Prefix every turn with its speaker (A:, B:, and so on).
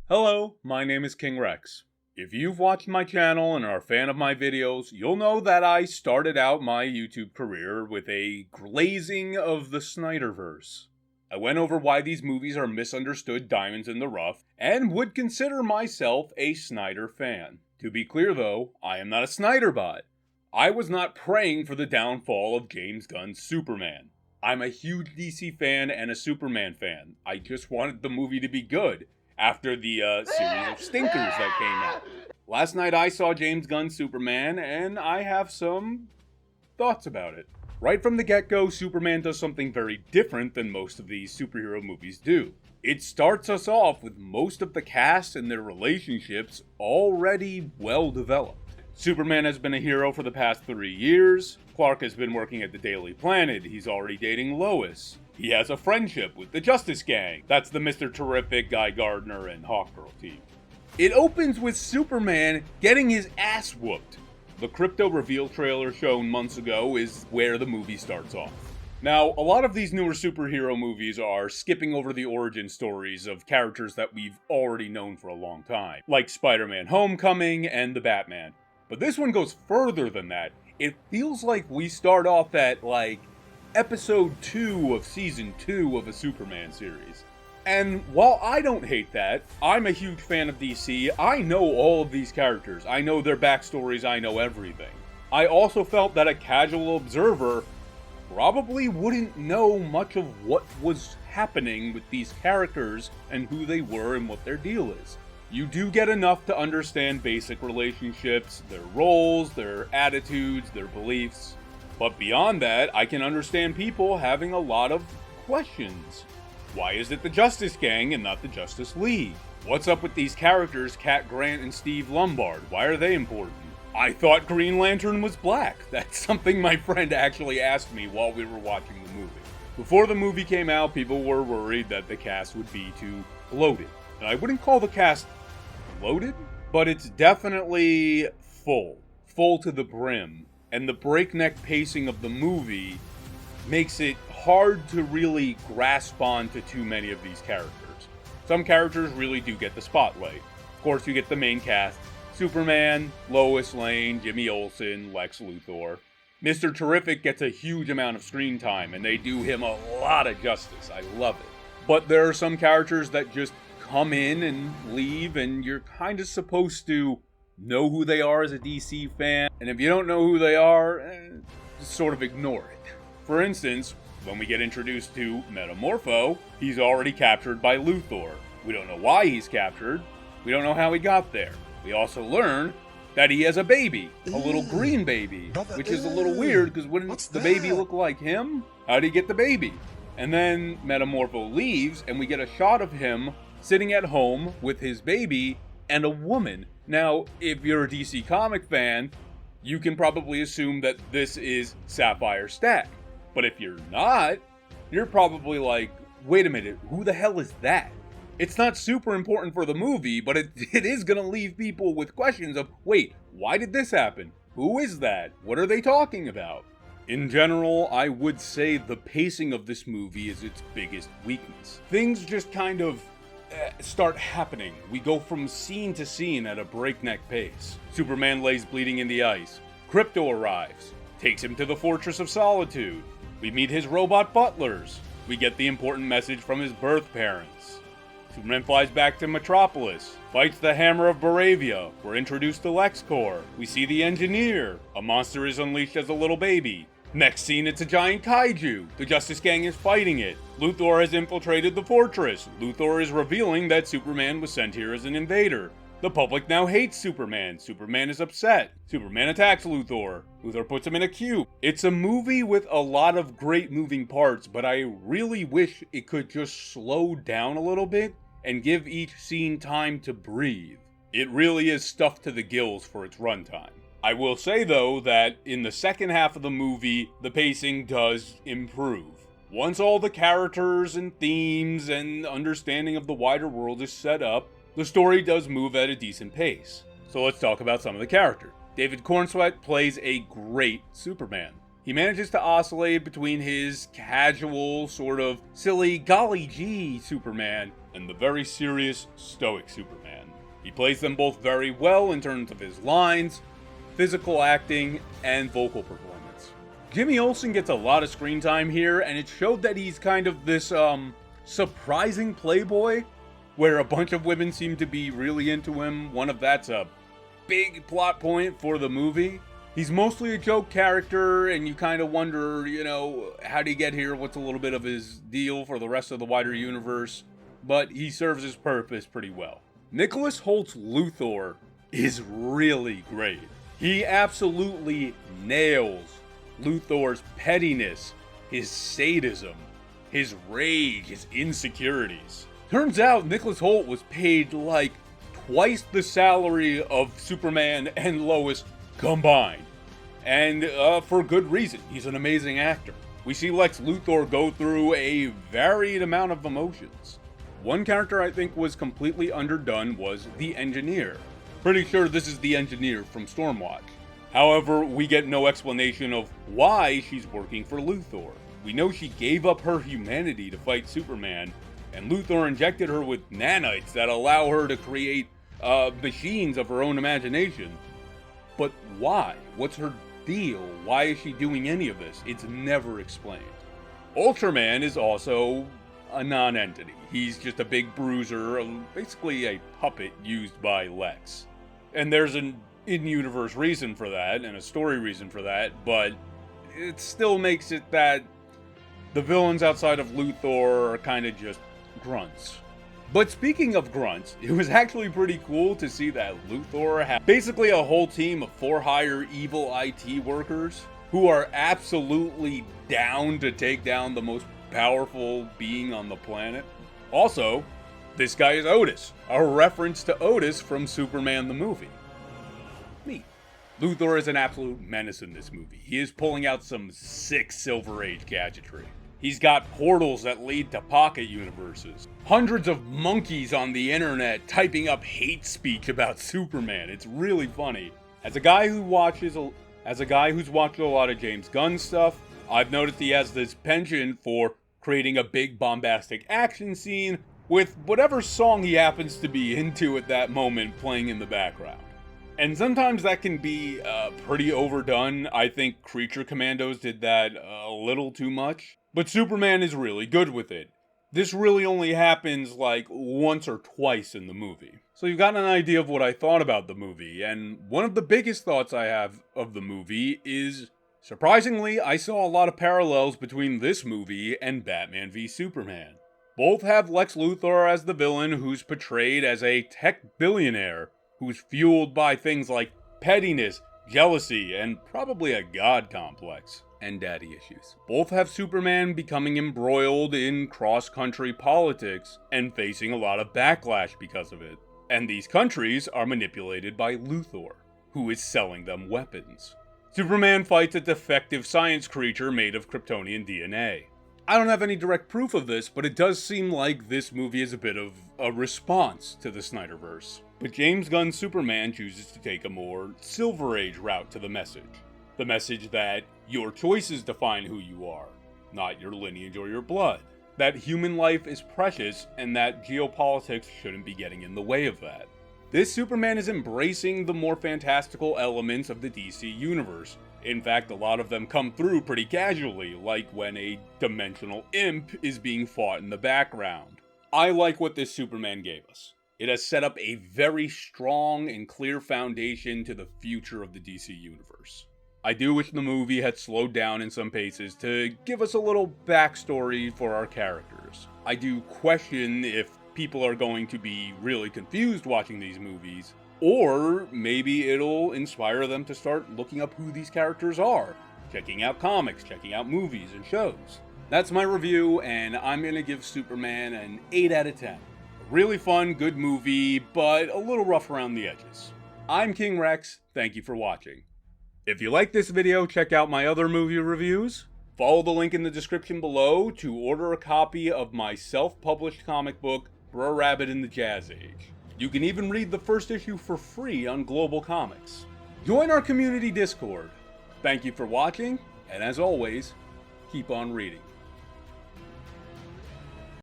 A: Hello, my name is King Rex. If you've watched my channel and are a fan of my videos, you'll know that I started out my YouTube career with a glazing of the Snyderverse. I went over why these movies are misunderstood diamonds in the rough, and would consider myself a Snyder fan. To be clear though, I am not a Snyder bot. I was not praying for the downfall of James Gunn's Superman. I'm a huge DC fan and a Superman fan. I just wanted the movie to be good after the series of stinkers that came out. Last night I saw James Gunn's Superman, and I have some thoughts about it. Right from the get-go, Superman does something very different than most of these superhero movies do. It starts us off with most of the cast and their relationships already well developed. Superman has been a hero for the past 3 years. Clark has been working at the Daily Planet. He's already dating Lois. He has a friendship with the Justice Gang. That's the Mr. Terrific, Guy Gardner, and Hawkgirl team. It opens with Superman getting his ass whooped. The crypto reveal trailer shown months ago is where the movie starts off. Now, a lot of these newer superhero movies are skipping over the origin stories of characters that we've already known for a long time, like Spider-Man Homecoming and the Batman. But this one goes further than that. It feels like we start off at, episode 2 of season 2 of a Superman series. And while I don't hate that, I'm a huge fan of DC. I know all of these characters. I know their backstories. I know everything. I also felt that a casual observer probably wouldn't know much of what was happening with these characters and who they were and what their deal is. You do get enough to understand basic relationships, their roles, their attitudes, their beliefs. But beyond that, I can understand people having a lot of questions. Why is it the Justice Gang and not the Justice League? What's up with these characters, Cat Grant and Steve Lombard? Why are they important? I thought Green Lantern was black. That's something my friend actually asked me while we were watching the movie. Before the movie came out, people were worried that the cast would be too bloated. And I wouldn't call the cast bloated, but it's definitely full to the brim. And the breakneck pacing of the movie makes it hard to really grasp onto too many of these characters. Some characters really do get the spotlight. Of course, you get the main cast: Superman, Lois Lane, Jimmy Olsen, Lex Luthor. Mr. Terrific gets a huge amount of screen time, and they do him a lot of justice. I love it. But there are some characters that just come in and leave, and you're kind of supposed to know who they are as a DC fan, and if you don't know who they are, just sort of ignore it. For instance, when we get introduced to Metamorpho, he's already captured by Luthor. We don't know why he's captured. We don't know how he got there. We also learn that he has a baby, a little green baby, which is a little weird because wouldn't the baby look like him? How did he get the baby? And then Metamorpho leaves, and we get a shot of him sitting at home with his baby and a woman. Now, if you're a DC comic fan, you can probably assume that this is Sapphire Stack. But if you're not, you're probably like, wait a minute, who the hell is that? It's not super important for the movie, but it is going to leave people with questions of, wait, why did this happen? Who is that? What are they talking about? In general, I would say the pacing of this movie is its biggest weakness. Things just kind of start happening. We go from scene to scene at a breakneck pace. Superman lays bleeding in the ice. Krypto arrives, takes him to the Fortress of Solitude. We meet his robot butlers. We get the important message from his birth parents. Superman flies back to Metropolis, fights the Hammer of Baravia. We're introduced to LexCorp. We see the Engineer. A monster is unleashed as a little baby. Next scene, it's a giant kaiju. The Justice Gang is fighting it. Luthor has infiltrated the fortress. Luthor is revealing that Superman was sent here as an invader. The public now hates Superman. Superman is upset. Superman attacks Luthor. Luthor puts him in a cube. It's a movie with a lot of great moving parts, but I really wish it could just slow down a little bit and give each scene time to breathe. It really is stuffed to the gills for its runtime. I will say, though, that in the second half of the movie, the pacing does improve. Once all the characters and themes and understanding of the wider world is set up, the story does move at a decent pace. So let's talk about some of the characters. David Cornsweet plays a great Superman. He manages to oscillate between his casual, sort of silly, golly gee Superman and the very serious, stoic Superman. He plays them both very well in terms of his lines, physical acting, and vocal performance. Jimmy Olsen gets a lot of screen time here, and it showed that he's kind of this, surprising playboy, where a bunch of women seem to be really into him. One of that's a big plot point for the movie. He's mostly a joke character, and you kind of wonder, how did he get here? What's a little bit of his deal for the rest of the wider universe? But he serves his purpose pretty well. Nicholas Holt's Luthor is really great. He absolutely nails Luthor's pettiness, his sadism, his rage, his insecurities. Turns out Nicholas Holt was paid like twice the salary of Superman and Lois combined. And for good reason. He's an amazing actor. We see Lex Luthor go through a varied amount of emotions. One character I think was completely underdone was the Engineer. Pretty sure this is the Engineer from Stormwatch. However, we get no explanation of why she's working for Luthor. We know she gave up her humanity to fight Superman, and Luthor injected her with nanites that allow her to create machines of her own imagination. But why? What's her deal? Why is she doing any of this? It's never explained. Ultraman is also a non-entity. He's just a big bruiser, basically a puppet used by Lex. And there's an in-universe reason for that, and a story reason for that, but it still makes it that the villains outside of Luthor are kind of just grunts. But speaking of grunts, it was actually pretty cool to see that Luthor had basically a whole team of for-hire evil IT workers who are absolutely down to take down the most powerful being on the planet. Also, this guy is Otis, a reference to Otis from Superman the movie. Neat. Luthor is an absolute menace in this movie. He is pulling out some sick Silver Age gadgetry. He's got portals that lead to pocket universes. Hundreds of monkeys on the internet typing up hate speech about Superman. It's really funny. As a guy who's watched a lot of James Gunn stuff, I've noticed he has this penchant for creating a big bombastic action scene with whatever song he happens to be into at that moment playing in the background. And sometimes that can be pretty overdone. I think Creature Commandos did that a little too much. But Superman is really good with it. This really only happens like once or twice in the movie. So you've got an idea of what I thought about the movie, and one of the biggest thoughts I have of the movie is, surprisingly, I saw a lot of parallels between this movie and Batman v Superman. Both have Lex Luthor as the villain who's portrayed as a tech billionaire who's fueled by things like pettiness, jealousy, and probably a god complex. And daddy issues. Both have Superman becoming embroiled in cross-country politics and facing a lot of backlash because of it. And these countries are manipulated by Luthor, who is selling them weapons. Superman fights a defective science creature made of Kryptonian DNA. I don't have any direct proof of this, but it does seem like this movie is a bit of a response to the Snyderverse. But James Gunn's Superman chooses to take a more Silver Age route to the message. The message that your choices define who you are, not your lineage or your blood. That human life is precious and that geopolitics shouldn't be getting in the way of that. This Superman is embracing the more fantastical elements of the DC universe. In fact, a lot of them come through pretty casually, like when a dimensional imp is being fought in the background. I like what this Superman gave us. It has set up a very strong and clear foundation to the future of the DC universe. I do wish the movie had slowed down in some paces to give us a little backstory for our characters. I do question if people are going to be really confused watching these movies, or maybe it'll inspire them to start looking up who these characters are, checking out comics, checking out movies and shows. That's my review, and I'm gonna give Superman an 8 out of 10. A really fun, good movie, but a little rough around the edges. I'm King Rex, thank you for watching. If you like this video, check out my other movie reviews. Follow the link in the description below to order a copy of my self-published comic book, Brer Rabbit in the Jazz Age. You can even read the first issue for free on Global Comics. Join our community Discord. Thank you for watching, and as always, keep on reading.